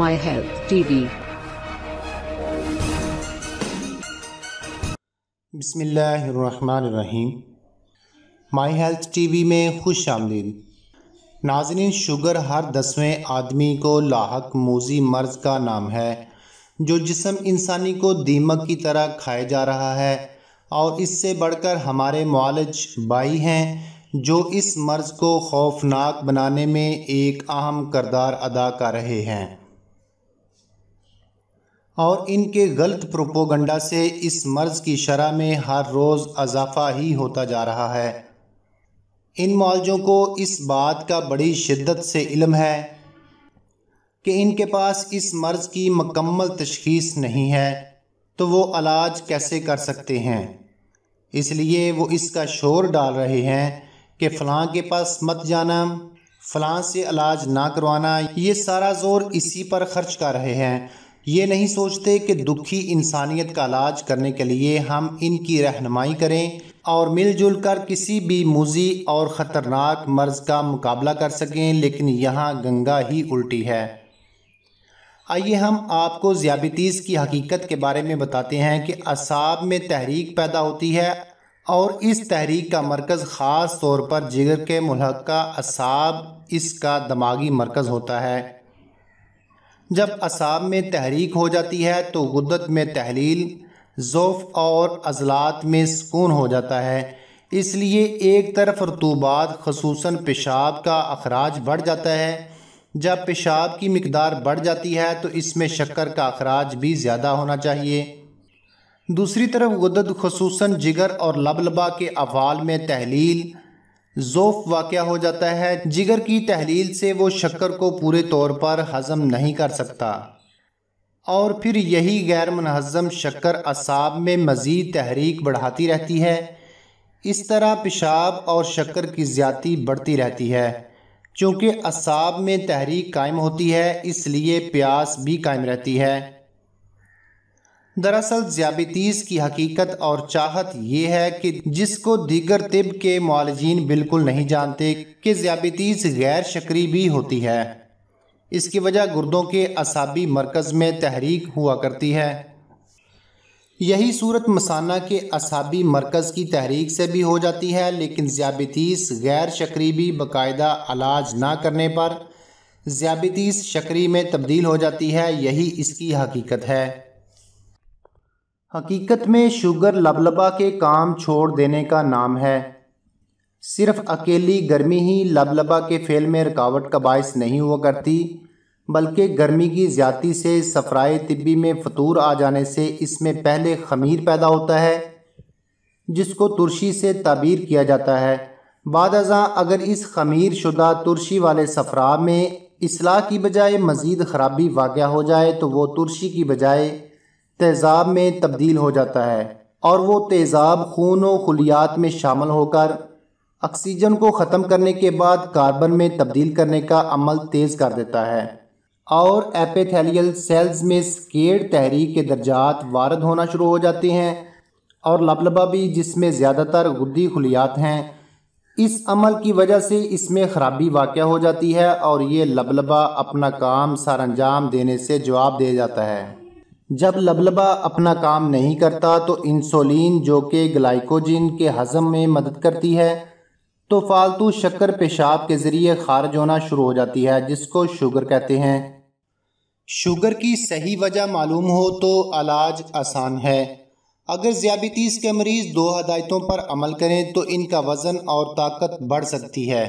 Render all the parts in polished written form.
My Health TV. بسم اللہ الرحمن الرحیم۔ مائی ہیلتھ ٹی وی میں خوش آمدید۔ ناظرین، شوگر ہر 10ویں آدمی کو لاحق موذی مرض کا نام ہے جو جسم انسانی کو دیمک کی طرح کھائے جا رہا ہے، اور اس سے بڑھ کر ہمارے معالج بھائی ہیں جو اس مرض کو خوفناک بنانے میں ایک اہم کردار ادا کر رہے ہیں، اور ان کے غلط پروپوگنڈا سے اس مرض کی شرح میں ہر روز اضافہ ہی ہوتا جا رہا ہے۔ ان معالجوں کو اس بات کا بڑی شدت سے علم ہے کہ ان کے پاس اس مرض کی مکمل تشخیص نہیں ہے، تو وہ علاج کیسے کر سکتے ہیں؟ اس لیے وہ اس کا شور ڈال رہے ہیں کہ فلاں کے پاس مت جانا، فلاں سے علاج نہ کروانا۔ یہ سارا زور اسی پر خرچ کر رہے ہیں۔ یہ نہیں سوچتے کہ دکھی انسانیت کا علاج کرنے کے لیے ہم ان کی رہنمائی کریں اور مل جل کر کسی بھی موذی اور خطرناک مرض کا مقابلہ کر سکیں، لیکن یہاں گنگا ہی الٹی ہے۔ آئیے ہم آپ کو ذیابیطیز کی حقیقت کے بارے میں بتاتے ہیں کہ اعصاب میں تحریک پیدا ہوتی ہے، اور اس تحریک کا مرکز خاص طور پر جگر کے ملحقہ اعصاب اس کا دماغی مرکز ہوتا ہے۔ جب اعصاب میں تحریک ہو جاتی ہے تو غدد میں تحلیل، ضعف اور عضلات میں سکون ہو جاتا ہے۔ اس لیے ایک طرف رطوبات خصوصاً پیشاب کا اخراج بڑھ جاتا ہے۔ جب پیشاب کی مقدار بڑھ جاتی ہے تو اس میں شکر کا اخراج بھی زیادہ ہونا چاہیے۔ دوسری طرف غدد خصوصاً جگر اور لبلبا کے افعال میں تحلیل، ضعف واقع ہو جاتا ہے۔ جگر کی تحلیل سے وہ شکر کو پورے طور پر ہضم نہیں کر سکتا، اور پھر یہی غیر منہضم شکر اعصاب میں مزید تحریک بڑھاتی رہتی ہے۔ اس طرح پیشاب اور شکر کی زیادتی بڑھتی رہتی ہے۔ چونکہ اعصاب میں تحریک قائم ہوتی ہے، اس لیے پیاس بھی قائم رہتی ہے۔ دراصل ذیابیطیز کی حقیقت اور چاہت یہ ہے کہ جس کو دیگر طب کے معالجین بالکل نہیں جانتے کہ ذیابیطیز غیر شکری بھی ہوتی ہے۔ اس کی وجہ گردوں کے اعصابی مرکز میں تحریک ہوا کرتی ہے۔ یہی صورت مثانہ کے اعصابی مرکز کی تحریک سے بھی ہو جاتی ہے، لیکن ذیابیطیز غیر شکری بھی باقاعدہ علاج نہ کرنے پر ذیابیطیز شکری میں تبدیل ہو جاتی ہے۔ یہی اس کی حقیقت ہے۔ حقیقت میں شوگر لبلبا کے کام چھوڑ دینے کا نام ہے۔ صرف اکیلی گرمی ہی لبلبا کے فعل میں رکاوٹ کا باعث نہیں ہوا کرتی، بلکہ گرمی کی زیادتی سے صفرائے طبی میں فطور آ جانے سے اس میں پہلے خمیر پیدا ہوتا ہے، جس کو ترشی سے تعبیر کیا جاتا ہے۔ بعد ازاں اگر اس خمیر شدہ ترشی والے صفرا میں اصلاح کی بجائے مزید خرابی واقع ہو جائے تو وہ ترشی کی بجائے تیزاب میں تبدیل ہو جاتا ہے، اور وہ تیزاب خون و خلیات میں شامل ہو کر آکسیجن کو ختم کرنے کے بعد کاربن میں تبدیل کرنے کا عمل تیز کر دیتا ہے، اور ایپیتھیلیل سیلز میں سکیڈ تحریک کے درجات وارد ہونا شروع ہو جاتے ہیں، اور لبلبا بھی، جس میں زیادہ تر غدی خلیات ہیں۔ اس عمل کی وجہ سے اس میں خرابی واقع ہو جاتی ہے، اور یہ لبلبا اپنا کام سر انجام دینے سے جواب دے جاتا ہے۔ جب لبلبا اپنا کام نہیں کرتا تو انسولین، جو کہ گلائکوجن کے ہضم میں مدد کرتی ہے، تو فالتو شکر پیشاب کے ذریعے خارج ہونا شروع ہو جاتی ہے، جس کو شوگر کہتے ہیں۔ شوگر کی صحیح وجہ معلوم ہو تو علاج آسان ہے۔ اگر ذیابیطیز کے مریض 2 ہدایتوں پر عمل کریں تو ان کا وزن اور طاقت بڑھ سکتی ہے۔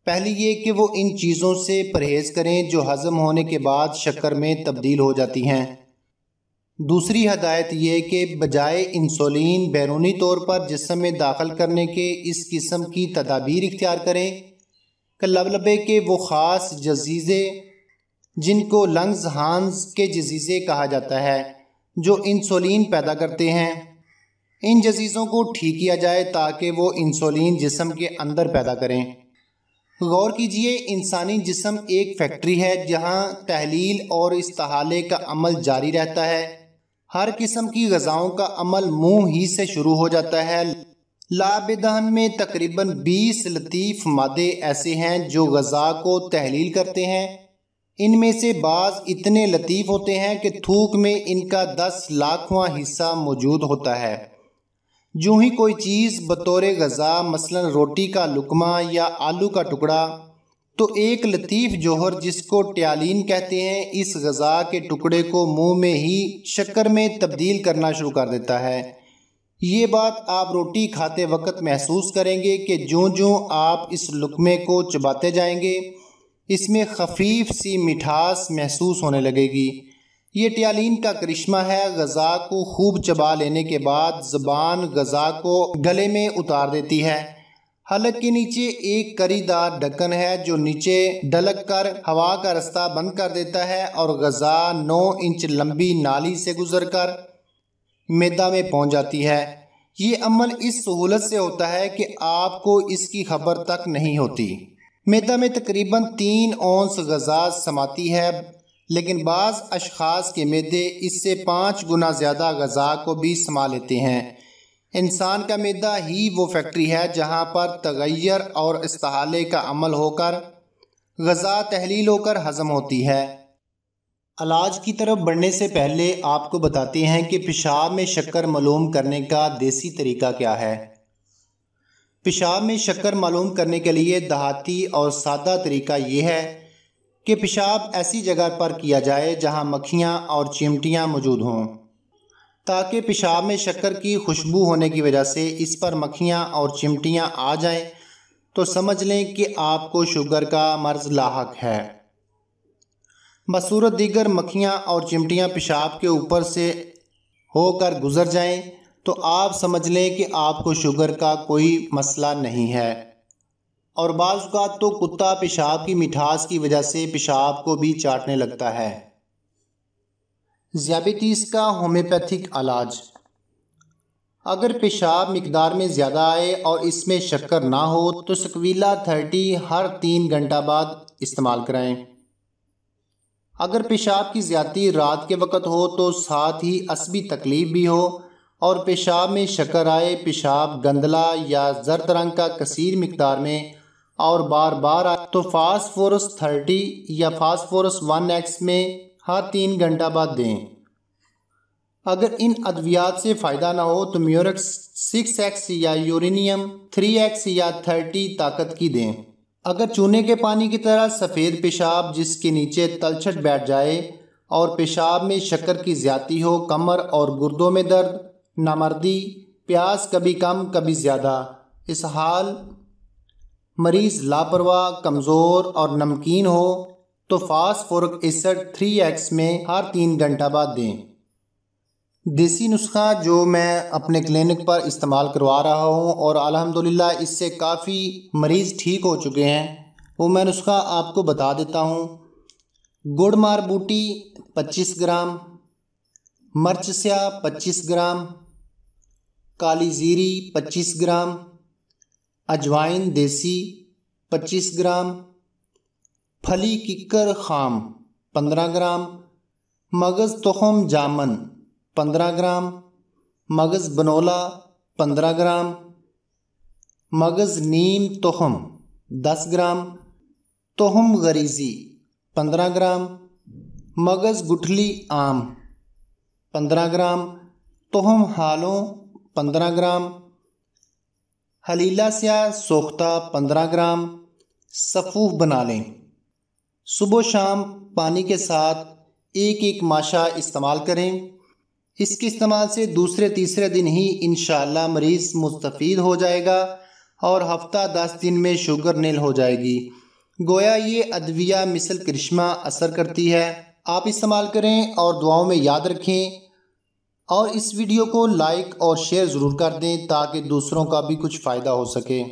پہلی یہ کہ وہ ان چیزوں سے پرہیز کریں جو ہضم ہونے کے بعد شکر میں تبدیل ہو جاتی ہیں۔ دوسری ہدایت یہ کہ بجائے انسولین بیرونی طور پر جسم میں داخل کرنے کے اس قسم کی تدابیر اختیار کریں کہ لبلبے کے وہ خاص جزیزے، جن کو لنگز ہانز کے جزیزے کہا جاتا ہے، جو انسولین پیدا کرتے ہیں، ان جزیزوں کو ٹھیک کیا جائے تاکہ وہ انسولین جسم کے اندر پیدا کریں۔ غور کیجئے، انسانی جسم ایک فیکٹری ہے جہاں تحلیل اور استحالے کا عمل جاری رہتا ہے۔ ہر قسم کی غذاؤں کا عمل منہ ہی سے شروع ہو جاتا ہے۔ لعاب دہن میں تقریباً 20 لطیف مادے ایسے ہیں جو غذا کو تحلیل کرتے ہیں، ان میں سے بعض اتنے لطیف ہوتے ہیں کہ تھوک میں ان کا 10 لاکھواں حصہ موجود ہوتا ہے۔ جو ہی کوئی چیز بطور غذا مثلا روٹی کا لقمہ یا آلو کا ٹکڑا، تو ایک لطیف جوہر جس کو ٹیالین کہتے ہیں اس غذا کے ٹکڑے کو منہ میں ہی شکر میں تبدیل کرنا شروع کر دیتا ہے۔ یہ بات آپ روٹی کھاتے وقت محسوس کریں گے کہ جوں آپ اس لقمے کو چباتے جائیں گے اس میں خفیف سی مٹھاس محسوس ہونے لگے گی۔ یہ ٹیالین کا کرشمہ ہے۔ غذا کو خوب چبا لینے کے بعد زبان غذا کو گلے میں اتار دیتی ہے۔ حلق کے نیچے ایک کری دار ڈھکن ہے جو نیچے ڈلک کر ہوا کا رستہ بند کر دیتا ہے اور غذا 9 انچ لمبی نالی سے گزر کر معدہ میں پہنچ جاتی ہے۔ یہ عمل اس سہولت سے ہوتا ہے کہ آپ کو اس کی خبر تک نہیں ہوتی۔ معدہ میں تقریباً 3 اونس غذا سماتی ہے، لیکن بعض اشخاص کے معدے اس سے 5 گنا زیادہ غذا کو بھی سما لیتے ہیں۔ انسان کا معدہ ہی وہ فیکٹری ہے جہاں پر تغیر اور استحالے کا عمل ہو کر غذا تحلیل ہو کر ہضم ہوتی ہے۔ علاج کی طرف بڑھنے سے پہلے آپ کو بتاتے ہیں کہ پیشاب میں شکر معلوم کرنے کا دیسی طریقہ کیا ہے۔ پیشاب میں شکر معلوم کرنے کے لیے دیہاتی اور سادہ طریقہ یہ ہے کہ پیشاب ایسی جگہ پر کیا جائے جہاں مکھیاں اور چیمٹیاں موجود ہوں، تاکہ پیشاب میں شکر کی خوشبو ہونے کی وجہ سے اس پر مکھیاں اور چیمٹیاں آ جائیں تو سمجھ لیں کہ آپ کو شوگر کا مرض لاحق ہے۔ بصورت دیگر مکھیاں اور چیمٹیاں پیشاب کے اوپر سے ہو کر گزر جائیں تو آپ سمجھ لیں کہ آپ کو شوگر کا کوئی مسئلہ نہیں ہے۔ اور بعض اوقات تو کتا پیشاب کی مٹھاس کی وجہ سے پیشاب کو بھی چاٹنے لگتا ہے۔ ذیابیطس کا ہومیوپیتھک علاج۔ اگر پیشاب مقدار میں زیادہ آئے اور اس میں شکر نہ ہو تو سکویلا 30 ہر 3 گھنٹہ بعد استعمال کرائیں۔ اگر پیشاب کی زیادتی رات کے وقت ہو تو ساتھ ہی عصبی تکلیف بھی ہو اور پیشاب میں شکر آئے، پیشاب گندلا یا زرد رنگ کا کثیر مقدار میں اور بار بار آئے تو فاسفورس 30 یا فاسفورس 1X میں ہر 3 گھنٹہ بعد دیں۔ اگر ان ادویات سے فائدہ نہ ہو تو میورکس 6X یا یورینیم 3X یا 30 طاقت کی دیں۔ اگر چونے کے پانی کی طرح سفید پیشاب جس کے نیچے تلچھٹ بیٹھ جائے اور پیشاب میں شکر کی زیادتی ہو، کمر اور گردوں میں درد، نامردی، پیاس کبھی کم کبھی زیادہ، اسہال، مریض لاپرواہ، کمزور اور نمکین ہو تو فاسفورک ایسڈ 3X میں ہر 3 گھنٹہ بعد دیں۔ دیسی نسخہ جو میں اپنے کلینک پر استعمال کروا رہا ہوں اور الحمدللہ اس سے کافی مریض ٹھیک ہو چکے ہیں، وہ میں نسخہ آپ کو بتا دیتا ہوں۔ گڑ مار بوٹی 25 گرام، مرچ سیاہ 25 گرام، کالی زیری 25 گرام، اجوائن دیسی 25 گرام، پھلی ککر خام 15 گرام، مغز تخم جامن 15 گرام، مغز بنولا 15 گرام، مغز نیم تخم 10 گرام، تخم غریزی 15 گرام، مغز گٹھلی عام 15 گرام، تخم ہالوں 15 گرام، حلیلہ سیاہ سوختہ 15 گرام، صفوف بنا لیں۔ صبح و شام پانی کے ساتھ ایک ایک ماشا استعمال کریں۔ اس کے استعمال سے دوسرے تیسرے دن ہی انشاءاللہ مریض مستفید ہو جائے گا اور ہفتہ 10 دن میں شوگر نیل ہو جائے گی۔ گویا یہ ادویہ مثل کرشمہ اثر کرتی ہے۔ آپ استعمال کریں اور دعاؤں میں یاد رکھیں، اور اس ویڈیو کو لائک اور شیئر ضرور کر دیں تاکہ دوسروں کا بھی کچھ فائدہ ہو سکے۔